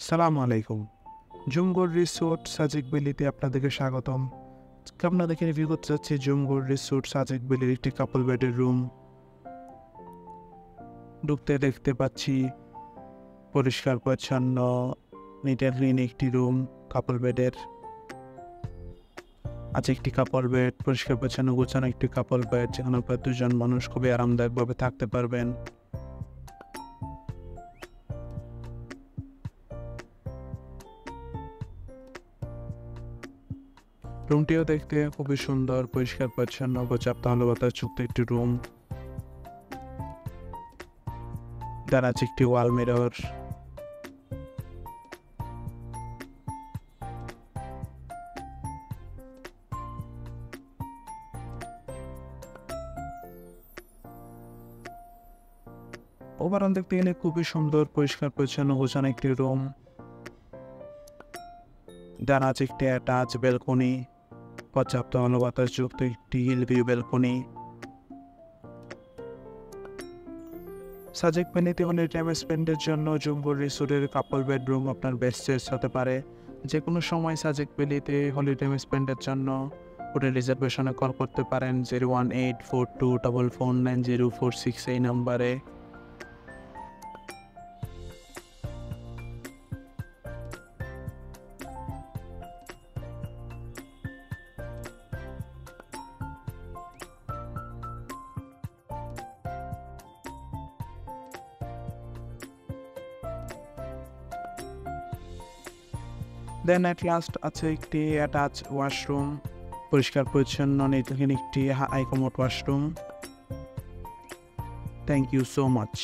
সালামু আলাইকুম। জুমগড় রিসোর্ট সাজেক ভ্যালিতে আপনাদেরকে স্বাগতম। আজকে আপনাদেরকে রিভিউ করতে যাচ্ছি জুমগড় রিসোর্ট সাজেক ভ্যালির একটি কাপল বেডের রুম। ঢুকতে দেখতে পাচ্ছি পরিষ্কার পরিচ্ছন্ন নিট অ্যান্ড ক্লিন একটি রুম কাপল বেডের। আছে একটি কাপল বেড, পরিষ্কার পরিচ্ছন্ন গোছানো একটি কাপল বেড, যেখানে প্রায় দুজন মানুষ খুবই আরামদায়কভাবে থাকতে পারবেন। রুমটিও দেখতে খুবই সুন্দর, পরিষ্কার পরিচ্ছন্ন, পর্যাপ্ত আলো বাতাসযুক্ত একটি রুম। তার আছে একটি ওয়াল মিরর। ওভারঅল দেখতে গেলে খুবই সুন্দর, পরিষ্কার পরিচ্ছন্ন গোছানো একটি রুম। যার আছে একটি অ্যাটাচ ব্যালকনি, পর্যাপ্ত আলো বাতাসযুক্ত একটি হিল ভিউ ব্যালকনি। সাজেক ভ্যালিতে হলিডে টাইম স্পেন্ডের জন্য জুমগড় রিসোর্টের কাপল বেডরুম আপনার বেস্ট চয়েস হতে পারে। যে কোনো সময় সাজেক ভ্যালিতে হলিডে টাইম স্পেন্ডের জন্য হোটেল রিজার্ভেশনে কল করতে পারেন 01842449046 এই নাম্বারে। দেন অ্যাট লাস্ট আছে একটি অ্যাটাচ ওয়াশরুম, পরিষ্কার পরিচ্ছন্ন নির্বিঘ্ন একটি high commode washroom. Thank you so much.